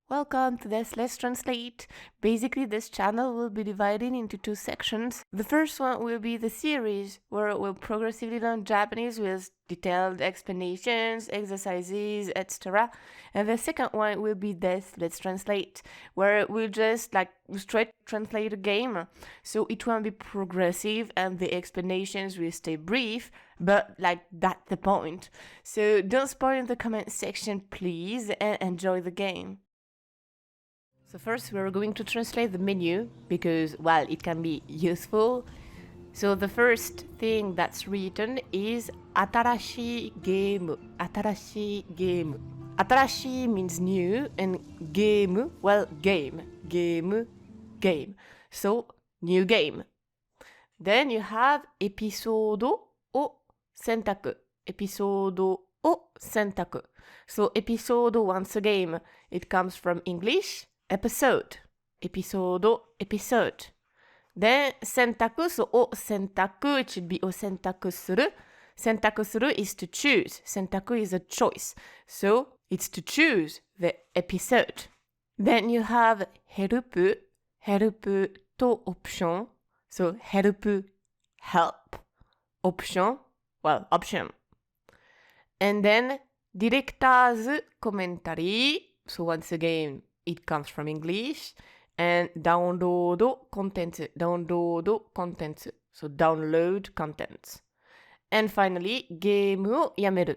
Welcome to this Let's Translate. Basically, this channel will be divided into two sections. The first one will be the series, where we'll progressively learn Japanese with detailed explanations, exercises, etc. And the second one will be this Let's Translate, where we'll just straight translate a game. So it won't be progressive and the explanations will stay brief, but that's the point. So don't spoil in the comment section, please, and enjoy the game. So first we're going to translate the menu because, well, it can be useful. So the first thing that's written is Atarashi game. Atarashi game. Atarashi means new and game, well, game. Game, game. So, new game. Then you have episodo o sentaku. Episodo o sentaku. So episode, once again, it comes from English. Episode. Episodo, episode. Then sentaku, so o sentaku, it should be o sentaku suru. Sentaku suru is to choose. Sentaku is a choice. So it's to choose the episode. Then you have help. Help to option. So help, help. Option, well, option. And then director's commentary. So once again, it comes from English. And download content. Download content. So download contents. And finally, game o yameru.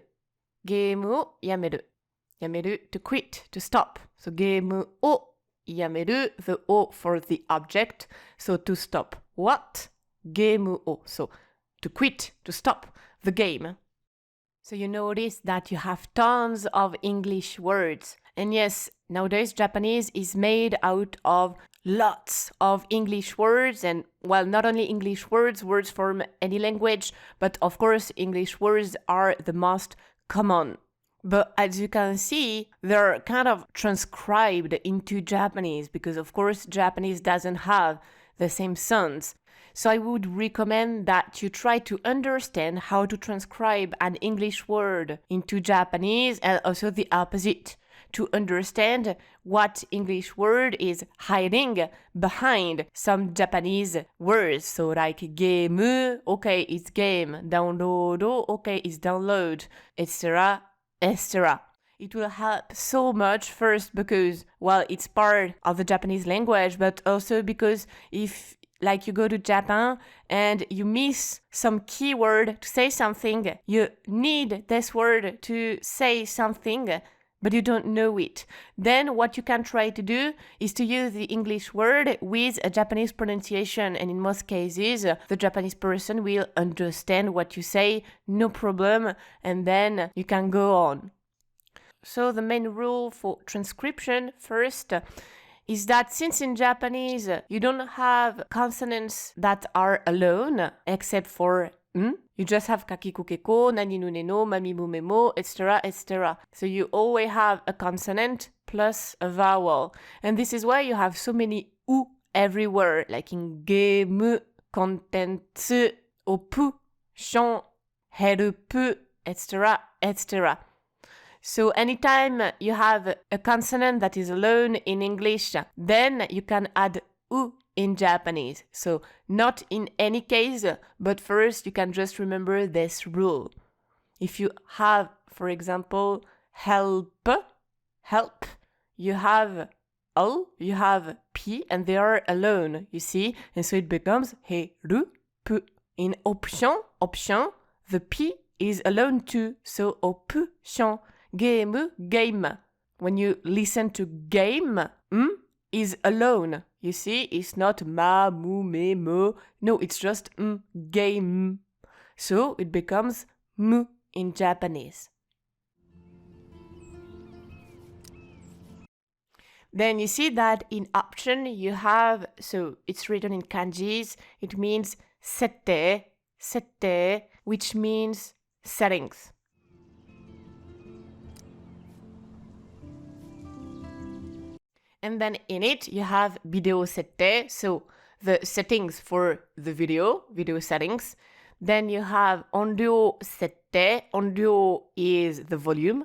Game o yameru. Yameru, to quit, to stop. So game o yameru, the o for the object. So to stop what? Game o. So to quit, to stop the game. So you notice that you have tons of English words. And yes, nowadays Japanese is made out of lots of English words and, well, not only English words, words from any language, but of course English words are the most common. But as you can see, they're kind of transcribed into Japanese because, of course, Japanese doesn't have the same sounds. So I would recommend that you try to understand how to transcribe an English word into Japanese and also the opposite, to understand what English word is hiding behind some Japanese words. So like game, okay, it's game. Download, okay, it's download, etc., etc. It will help so much, first because, well, it's part of the Japanese language, but also because if you go to Japan and you miss some keyword to say something, you need this word to say something, but you don't know it. Then what you can try to do is to use the English word with a Japanese pronunciation. And in most cases, the Japanese person will understand what you say, no problem. And then you can go on. So the main rule for transcription, first, is that since in Japanese you don't have consonants that are alone, except for you just have kakiko keko, nani no ne no, mami mu memo, etc., etc. So you always have a consonant plus a vowel. And this is why you have so many u everywhere, like in game, contents, opu, shon, help, etc., etc. So anytime you have a consonant that is alone in English, then you can add u in Japanese. So not in any case, but first you can just remember this rule. If you have, for example, help, you have l, you have p, and they are alone, you see? And so it becomes heru, pu. In option, the p is alone too, so option. Game, game. When you listen to game, is alone. You see, it's not ma, mu, me, mo. No, it's just game. So it becomes mu in Japanese. Then you see that in option you have, so it's written in kanjis, it means sette, which means settings. And then in it, you have video sette, so the settings for the video settings. Then you have onryo sette, onryo is the volume.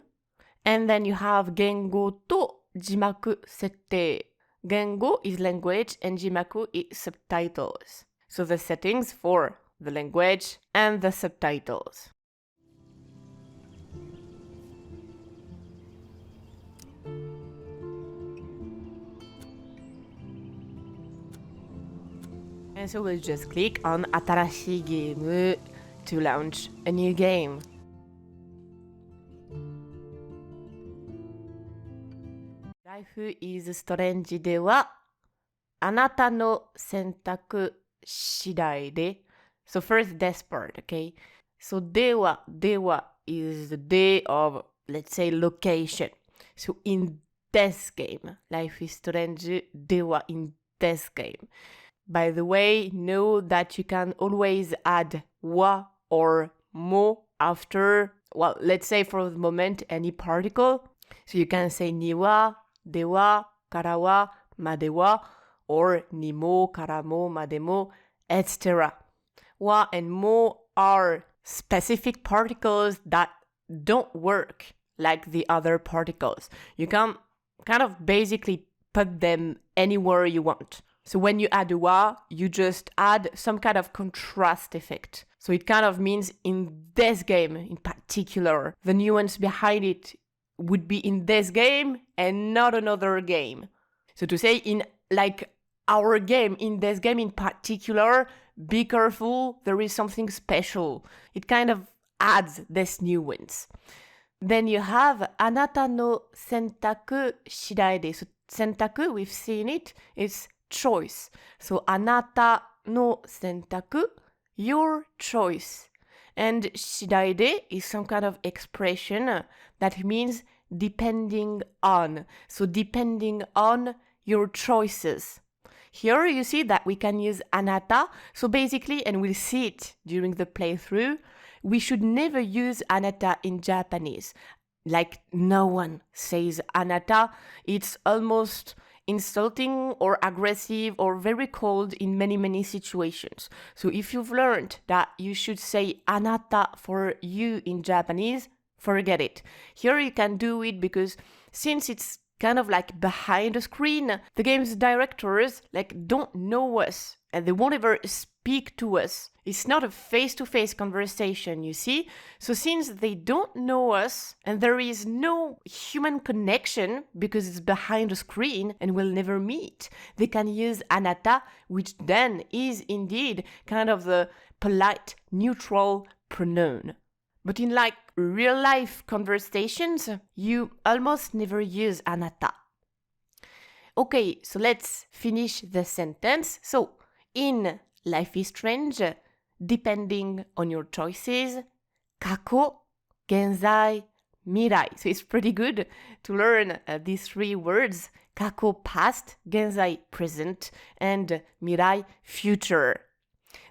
And then you have gengo to jimaku sette. Gengo is language and jimaku is subtitles. So the settings for the language and the subtitles. And so we'll just click on Atarashi Game to launch a new game. Life is Strange ではあなたの選択次第で So first this part, okay? So では is the day of, let's say, location. So in this game, Life is Strange では in this game. By the way, know that you can always add wa or mo after, well, let's say for the moment, any particle. So you can say ni wa, de wa, kara wa, ma de wa, or ni mo, kara mo, ma de mo, etc. Wa and mo are specific particles that don't work like the other particles. You can kind of basically put them anywhere you want. So when you add a wa, you just add some kind of contrast effect. So it kind of means in this game in particular, the nuance behind it would be in this game and not another game. So to say in like our game, in this game in particular, be careful, there is something special. It kind of adds this nuance. Then you have anata no sentaku shidai de. So sentaku, we've seen it, it's choice. So anata no sentaku, your choice. And shidai de is some kind of expression that means depending on. So depending on your choices. Here you see that we can use anata. So basically, and we'll see it during the playthrough, we should never use anata in Japanese. Like no one says anata. It's almost insulting or aggressive or very cold in many situations. So if you've learned that you should say anata for you in Japanese, forget it. Here you can do it because since it's kind of like behind the screen, the game's directors like don't know us and they won't ever speak to us. It's not a face-to-face conversation, you see? So since they don't know us and there is no human connection because it's behind the screen and we'll never meet, they can use anata, which then is indeed kind of the polite, neutral pronoun. But in like real life conversations, you almost never use anata. Okay, so let's finish the sentence. So, in Life is Strange, depending on your choices, kako, genzai, mirai. So it's pretty good to learn these three words, kako past, genzai present, and mirai future.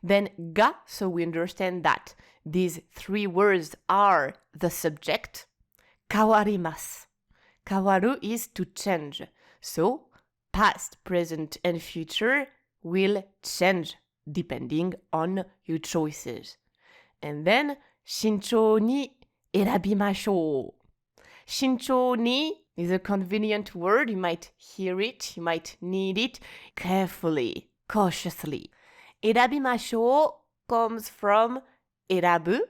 Then ga, so we understand that these three words are the subject. Kawarimasu. Kawaru is to change. So past, present, and future will change depending on your choices. And then shinchou ni erabimashou. Shinchou ni is a convenient word. You might hear it, you might need it carefully, cautiously. Erabimashou comes from erabu,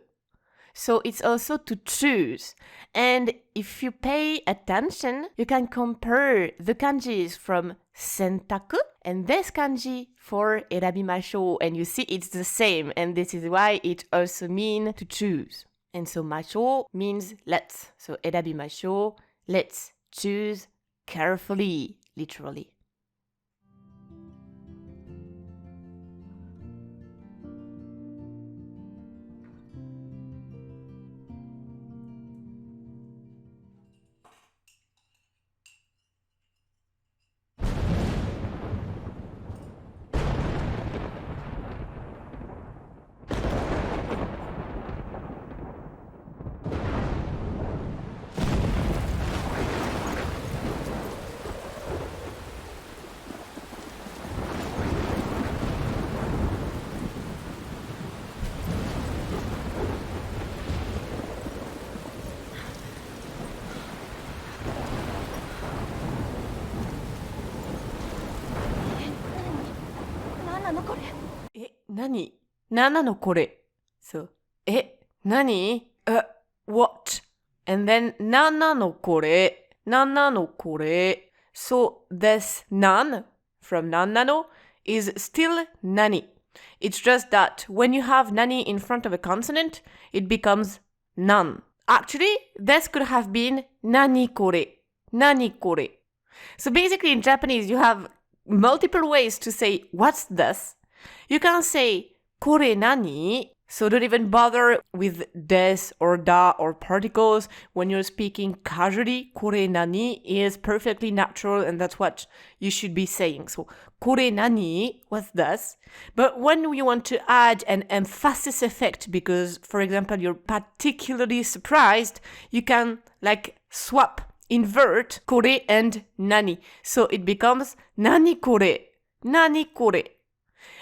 so it's also to choose. And if you pay attention, you can compare the kanjis from sentaku and this kanji for erabimashou, and you see it's the same, and this is why it also means to choose. And so mashou means let's. So erabimashou, let's choose carefully, literally. 何何なのこれ So, 何 what? And then, 何なのこれ何なのこれ So, this nan from 何なの is still nani. It's just that when you have nani in front of a consonant, it becomes nan. Actually, this could have been nani kore. Nani kore. So basically in Japanese, you have multiple ways to say, what's this? You can say, kore nani? So don't even bother with des or da or particles when you're speaking casually. Kore nani is perfectly natural and that's what you should be saying. So kore nani, what's this? But when you want to add an emphasis effect because, for example, you're particularly surprised, you can swap, invert kore and nani. So it becomes nani kore, nani kore.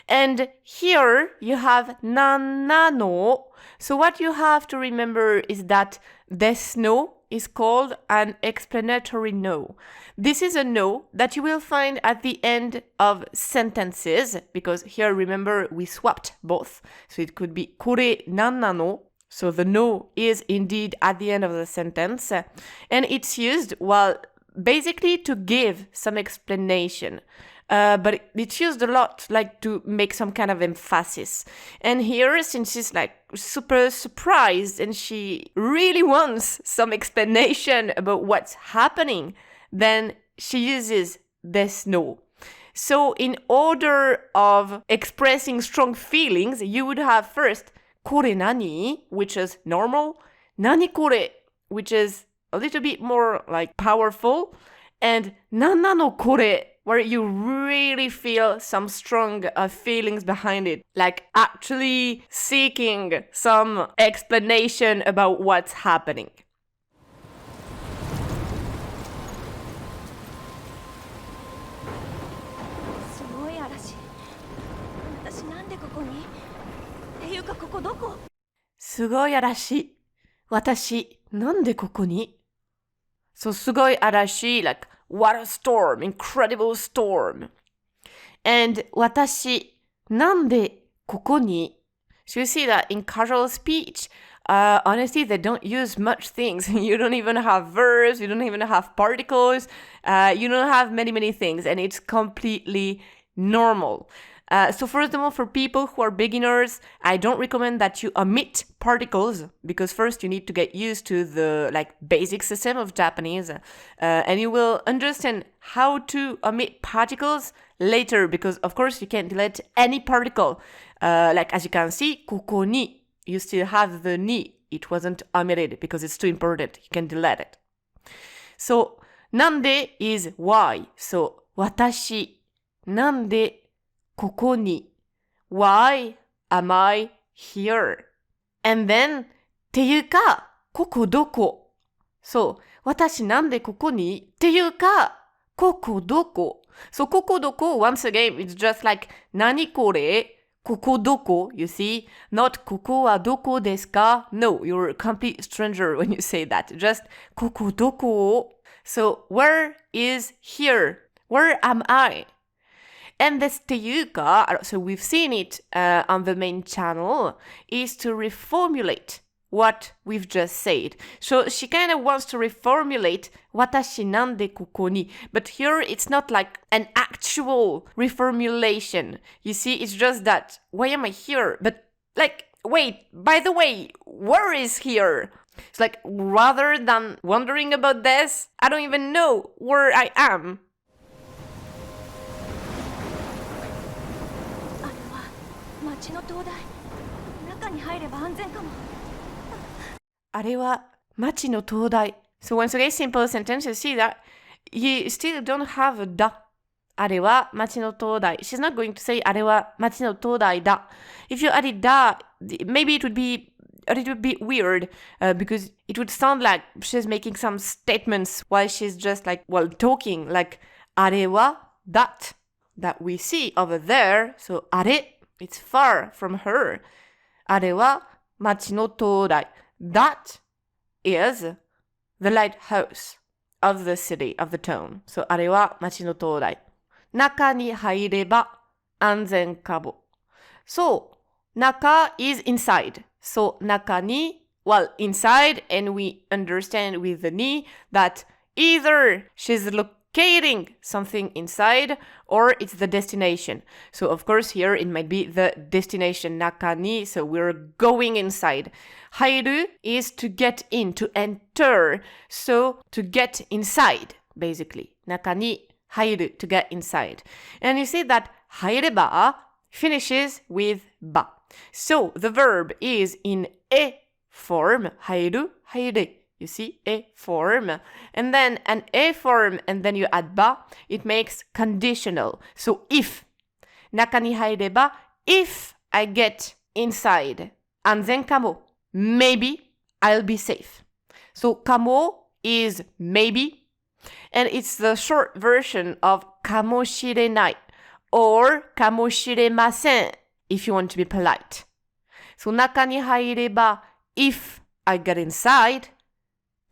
And here you have nanano. So what you have to remember is that this no is called an explanatory no. This is a no that you will find at the end of sentences because here, remember, we swapped both. So it could be kore nanano. So the no is indeed at the end of the sentence. And it's used, well, basically to give some explanation. But it's used a lot, to make some kind of emphasis. And here, since she's super surprised and she really wants some explanation about what's happening, then she uses this no. So in order of expressing strong feelings, you would have first kore nani, which is normal, nani kore, which is a little bit more powerful, and nanna no kore, where you really feel some strong feelings behind it, actually seeking some explanation about what's happening. Sugoi arashi. Watashi, nande koko ni? So sugoi arashi, what a storm, incredible storm. And watashi, nande koko ni? So you see that in casual speech, honestly, they don't use much things. You don't even have verbs, you don't even have particles, you don't have many things, and it's completely normal. So first of all, for people who are beginners, I don't recommend that you omit particles because first you need to get used to the basic system of Japanese, and you will understand how to omit particles later because of course you can't delete any particle. As you can see, koko ni, you still have the ni. It wasn't omitted because it's too important. You can delete it. So nande is why. So watashi, nande koko ni? Why am I here? And then, ていうか、ここどこ? So, 私なんでここに? ていうか、ここどこ? So, ここどこ, once again, it's just 何これ? ここどこ? You see? Not ここはどこですか? No, you're a complete stranger when you say that. Just ここどこ? So, where is here? Where am I? And this ていうか, so we've seen it on the main channel, is to reformulate what we've just said. So she kind of wants to reformulate 私なんでここに. But here it's not an actual reformulation. You see, it's just that, why am I here? But wait, by the way, where is here? It's rather than wondering about this, I don't even know where I am. あれは町の灯台. So once again, simple sentence, you see that you still don't have a da. あれは町の灯台. She's not going to say あれは町の灯台だ. If you added da, maybe it would be a little bit weird because it would sound like she's making some statements while she's just talking. あれは that we see over there. So あれ, it's far from her. あれは町の灯台. That is the lighthouse of the city, of the town. So あれは町の灯台. 中に入れば anzen kamo. So, naka is inside. So, naka ni, well, inside, and we understand with the ni that either she's locating something inside or it's the destination. So, of course, here it might be the destination, naka ni, so we're going inside. Hairu is to get in, to enter, so to get inside, basically. Naka ni hairu, to get inside. And you see that haireba finishes with ba. So the verb is in e form, hairu, haire. You see, e form. And then an e form, and then you add ba, it makes conditional. So if, naka ni haireba, if I get inside, anzen kamo, maybe I'll be safe. So kamo is maybe, and it's the short version of kamoshirenai or kamoshiremasen if you want to be polite. So naka ni haireba, if I get inside,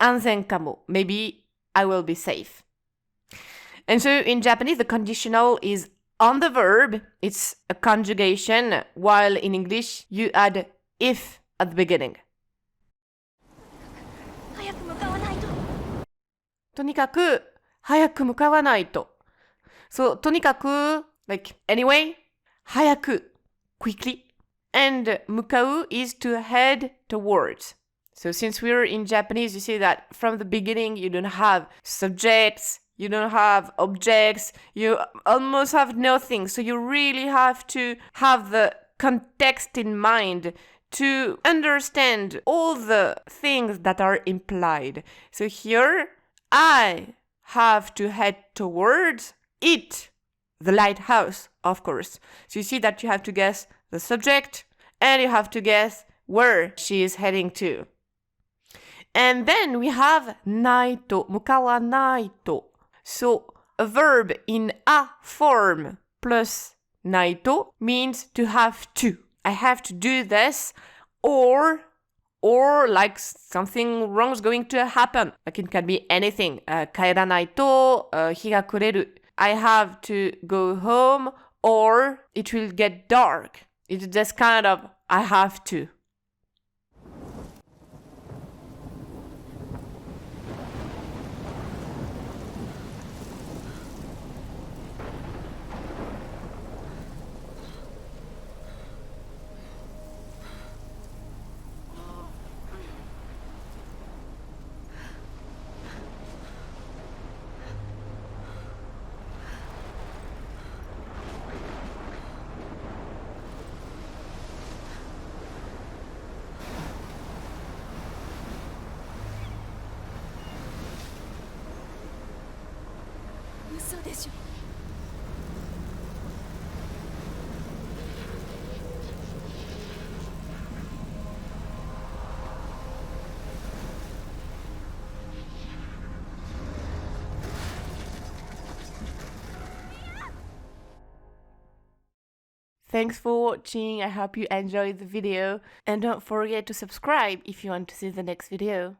anzen kamo, maybe I will be safe. And so in Japanese, the conditional is on the verb, it's a conjugation, while in English, you add if at the beginning. 早く向かわないと。とにかく早く向かわないと。So とにかく like anyway, 早く quickly, and 向かう is to head towards. So since we're in Japanese, you see that from the beginning you don't have subjects, you don't have objects, you almost have nothing. So you really have to have the context in mind to understand all the things that are implied. So here, I have to head towards it, the lighthouse, of course. So you see that you have to guess the subject and you have to guess where she is heading to. And then we have naito, mukawanaito. So a verb in a form plus naito means to have to. I have to do this, or like something wrong is going to happen. Like it can be anything. Kaeranaito, hi ga kureru. I have to go home, or it will get dark. It's just kind of, I have to. Thanks for watching, I hope you enjoyed the video, and don't forget to subscribe if you want to see the next video.